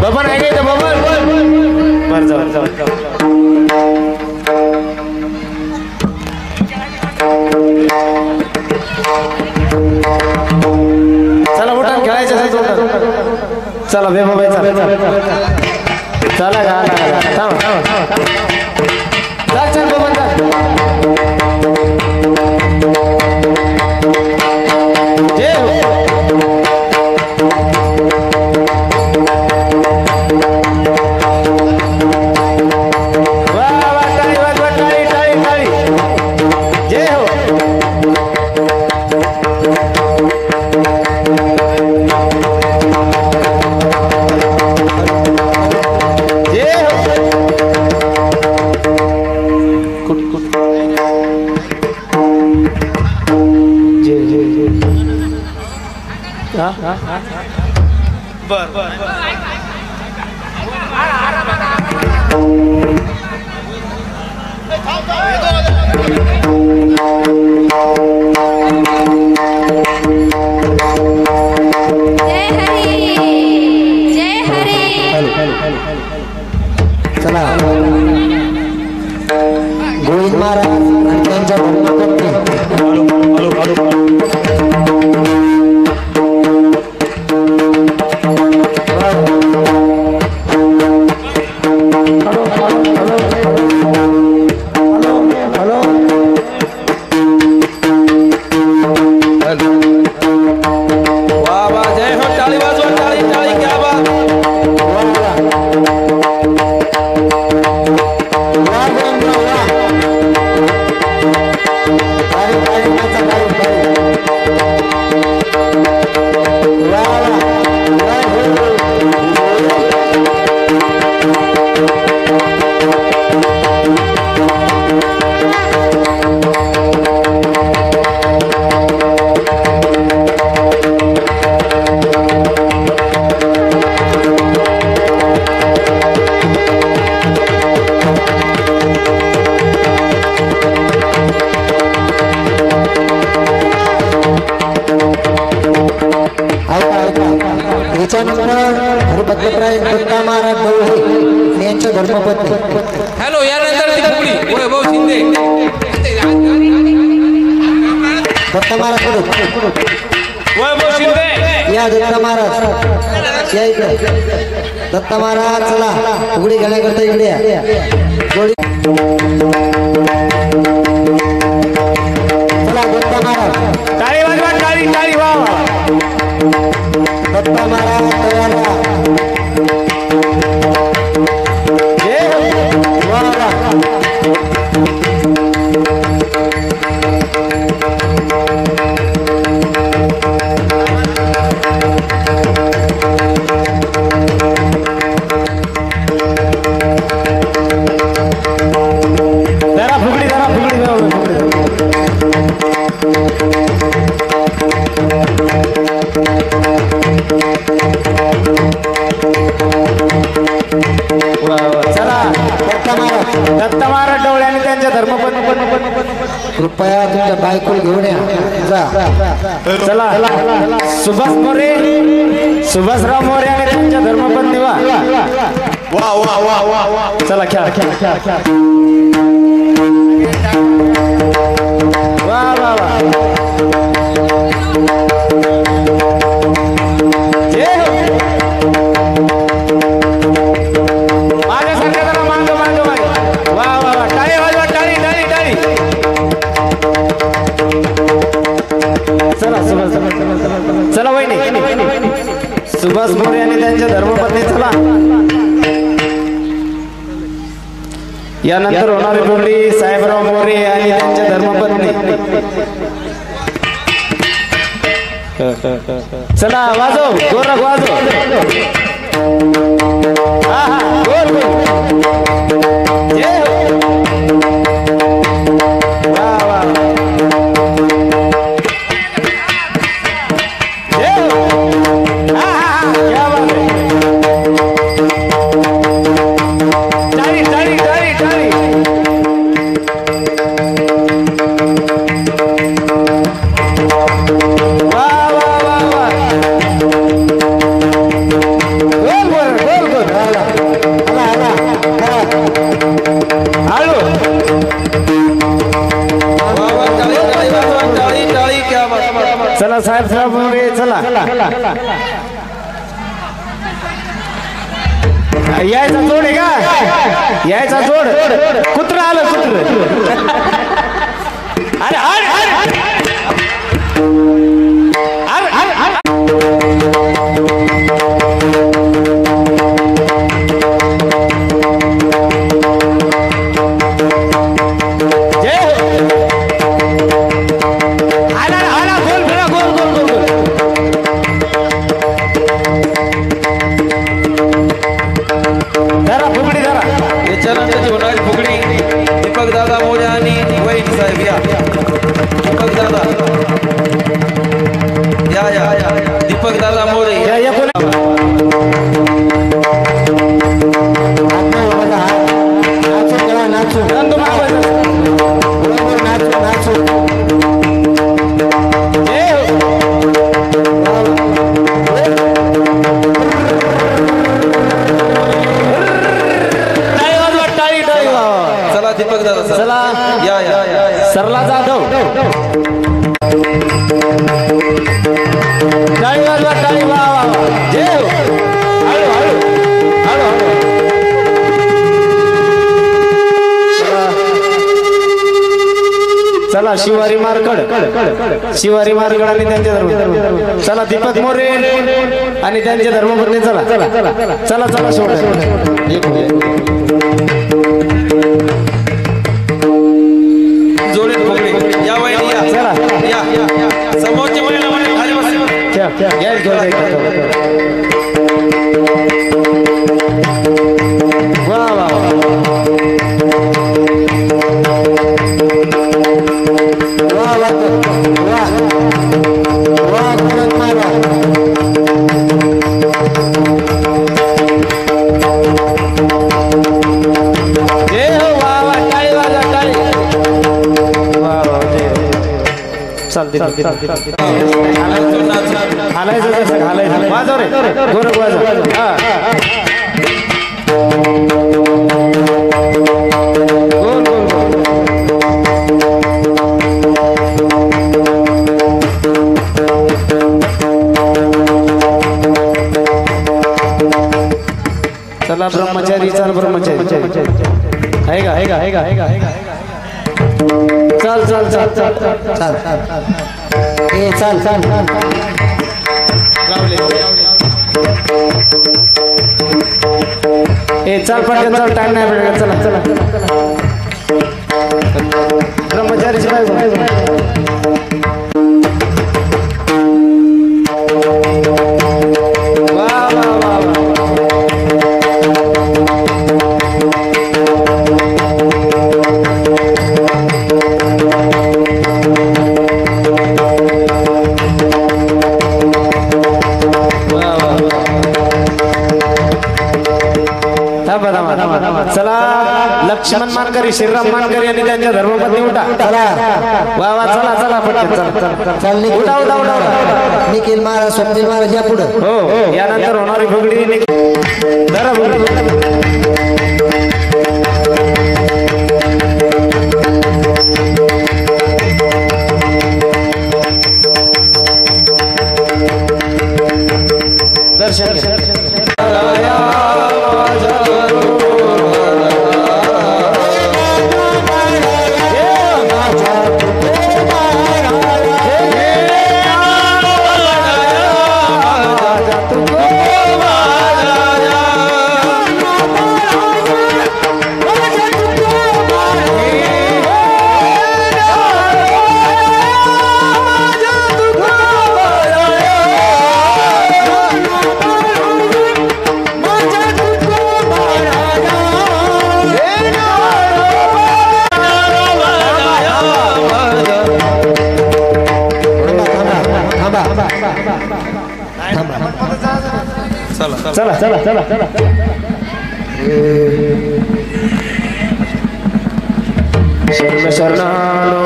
बबन आहे का बबन बर जाऊ जाऊ चला उठा खेळायचं चला बे बाबा चला चला थांब चल चल बबन जय हो बर बर चला गोविंद महाराज आणि त्यांच्या हरिभद्रराय दत्ता महाराज भाऊ यांच्या धर्मपत्नी हॅलो यानंतर ती फुगडी वैभव शिंदे दत्ता महाराज वैभव शिंदे या दत्ता महाराज या इकडे दत्ता महाराज चला फुगडी घेण्याकरता इकडे या जोडी चला दत्ता महाराज टाळी वाजवा टाळी टाळी वा दत्ता महाराज तयार व्हा जरा फुगडी चला दत्त महाराज डोळे आणि त्यांच्या धर्मपत्नी कृपया तुमच्या बायकोला घेऊन या जा. चला सुभाष सुभाषराव मोरे आणि त्यांच्या धर्मपत्नी वा वा वा वा वा वा. चला खेळा वा वा वा. जय हो. माझ्यासारखं जरा मांग वा वा वा. टाळी वाजवा टाळी. चला वहिनी सुभाष मोरे आणि त्यांच्या धर्मपत्नी चला. यानंतर होणारी बोलणी साहेबराव मोरे आणि त्यांच्या धर्मपत्नी. चला वाजव गोरख वाजव. हा गोल जय हो. वा वा जय हो. क्या बात है. टाळी. वा वा वा वा. गोल हळू. टाळी क्या बात. चला साहेब मोरे चला. यायचा जोड आहे का. यायचा जोड. कुत्र आलं अरे जय हो. गोल. धरा फुगडी धरा. याच्यानंतर होणारी फुगडी दीपक दादा मोरे आणि वैद साहेब या. दीपक दादा या दीपक दादा मोरे या कोण नाचू जय हो. टाळी. चला दीपक दादा चला या सरला जाधव. टाळी वाजवा टाळी. वा वा वा. जय हो. हळू. चला शिवारी मारकड आणि त्यांच्या धर्म. चला दीपक मोरे आणि त्यांच्या धर्मपत्नी चला शेवट. जोडीत फुगडी या वैद या. चला या समोरचे महिला खाली बसा. वा वा घालायचं वाजव रे गोरख वाजव. गोल गोल गोल. चला ब्रह्मचारी चल ब्रह्मचारी आहे का चल चल चल चल चल ए चल चल ए चल पटकन चल टाइम नाही भेटत चला चला ब्रह्मचारीची बायको चला लक्ष्मण मानकरी श्रीराम मानकरी यांनी त्यांच्या धर्मपत्नी उठा चला वा वा चला चला पटकन चला चल निखिल उठा उठा उठा निखिल महाराज स्वप्नील महाराज या पुढं हो यानंतर होणारी फुगडी धरा दर्शन चला चला चला चला शरण शरणालो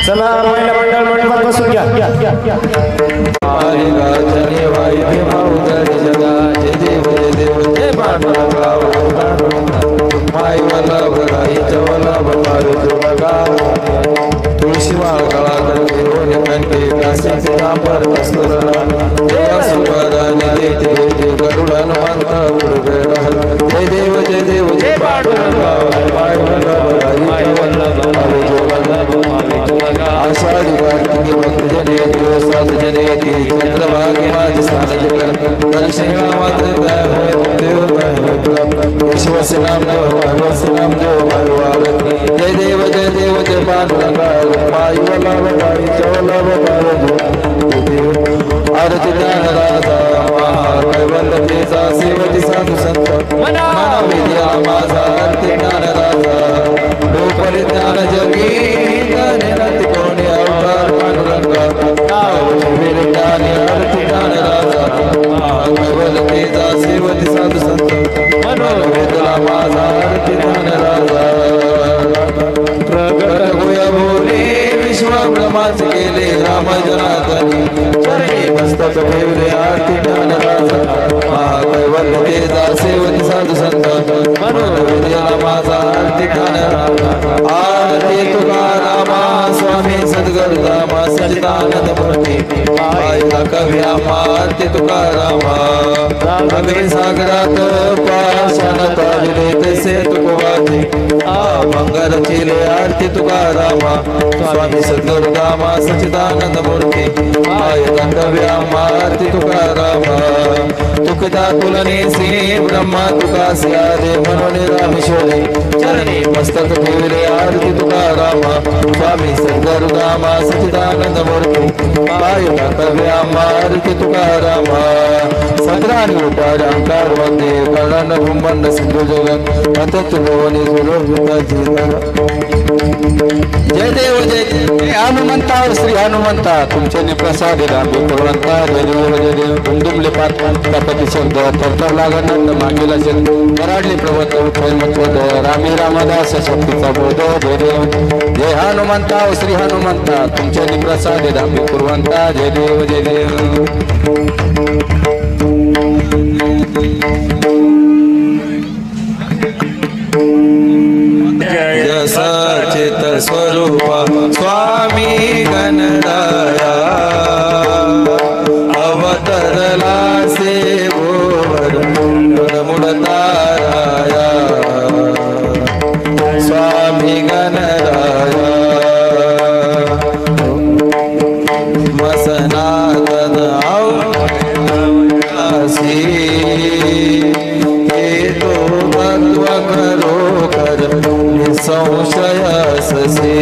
चला महिला मंडळ मंडपात बसून घ्या तुळशी माळ कळा जय देव जय देव जय आषाढी कार्तिकी भक्त जने दिवसात जने चंद्रभागे स्थान विश्वस्य नाम भगवस्य नाम जय देव जय देव जय पांडुरंगा आरती ज्ञान राजा कैवल्य तेजा सेवती साधू संत मना विद्या माझा आरती ज्ञान राजा लोकल ज्ञान जगी निरंती कोणी अवतार पांडुरंगा वेद ज्ञान आरती ज्ञान राजा कैवल्य तेजा सेवती साधू संत मनो वेदला माझा आरती ज्ञान राजा प्रगट होया बोले विश्व ब्रह्माच केले राम जनार्दनी चरणी मस्तक ठेवले आरती ज्ञान राजा कैवल्य तेजा सेवती साधू संत मनोविद्याला माझा आरती ज्ञान राजा आरती तुकारामा स्वामी सद्गुरु रामा सच्चिदानंद मूर्ती पायला कव्या आरती तुकारामा अग्नि सागरात पाषाण ताजले तसे तुकोवाचे मंगल चिले आरती तुकारामा स्वामी सद्गुरु रामा सच्चिदानंद मूर्ती पायला कव्या आरती तुकारामा तुकदा कुलनेसी ब्रह्मा तुकासी आदे म्हणून रामेश्वरी चरणी मस्तक ठेवले आरती तुकारामा स्वामी सद्गुरु रामा सच्चिदानंद मूर्ती पायला कव्या आरती तुकारामा सत्राणी उपारंकार वंदे कर्ण ब्रह्मांड सिंधु जगत अतत भुवने सुरभूता जीवन जय देव जय जय हनुमंता श्री हनुमंता तुमचे प्रसाद रामी भगवंता जय देव जय देव दुमदुमले पात गणपती शब्द थरथर लागण मागेला शब्द वराडले प्रवत उठवत रामी रामदास शक्तीचा बोध जय देव जय हनुमंता श्री हनुमंता तुमचे प्रसाद रामी भगवंता जय देव जय देव जय सचित स्वरूप स्वामी गणराया अवतरला सेवोवर मुडताराया स्वामी गणराया मसनातन आवसी संशय ससे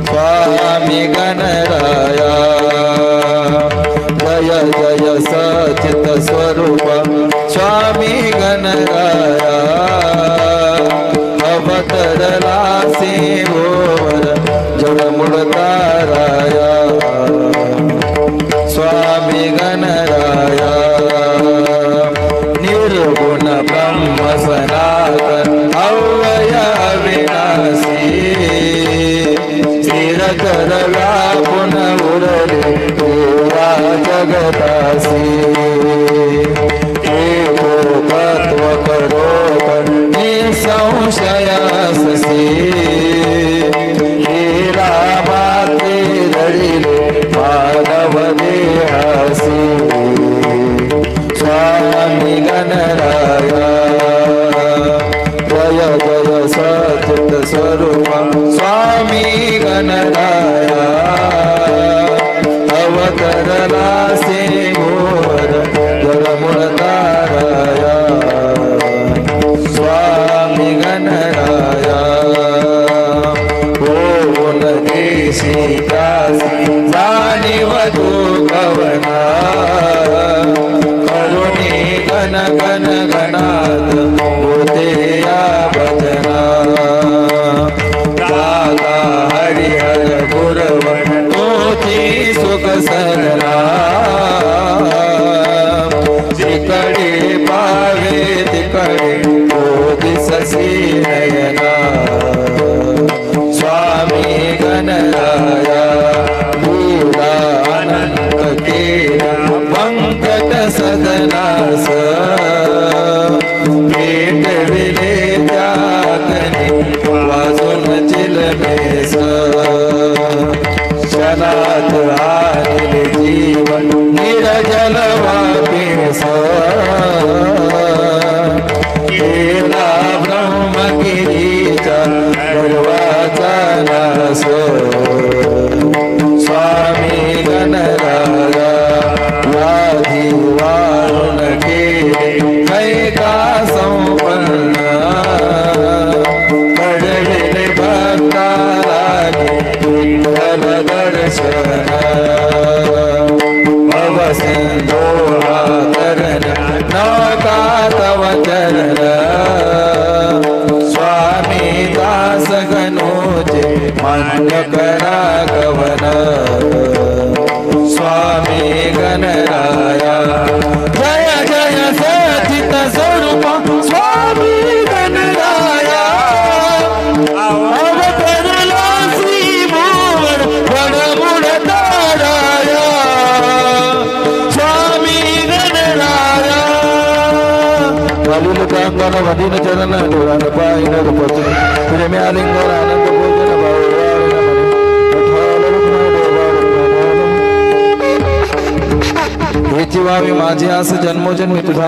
स्वामी गणराया जय जय सचित स्वरूप स्वामी गणराया अवतरला सेवोवर जडमुडताराया स्वामी गणराया निर्गुण ब्रह्म सनातन अव्यय विनाशी स्थिर करला पुनः उरले देवा जगतासी एको तत्व करो निसंशयासी हेरा माते धरिले मानव देहासी स्वामी गणराया जय जय सचित स्वरूप स्वामी गणराया अवतरला सेवोवर जडमुडताराया स्वामी गणराया ओन देशी काशी जाणीव तू कवना करुणी गण गण गणात होते या भजना दादा हरिहर गुरव तोची सुख सरला तिकडे पावे तिकडे तो दिससी नयना स्वामी गणराया लीला अनंत केला पंकट सदनास भेट विले त्यागने वाजून चिलमेस क्षणात आले जीवन निरजल वापेस केला ब्रह्मगिरीचा गर्वाचा नास स्वामी गणराया व्याधी वारुण केले कैका संपन्न कडलेले भक्ताला विठ्ठल दर्शन भवसिंधोहा करण नका तव चरण स्वामी दास गणोचे मान्य करा गवन स्वामी गणराया जय जय सचित स्वरूप स्वामी गणराया अवतरला श्रीभुवन वडमुडताराया स्वामी गणराया प्रांगण वदीन चरण डोळान पायन रूपचन प्रेम्यालिंगन आनंद भोजन हेची व्हावी माझी आस जन्मोजन्मी तुझा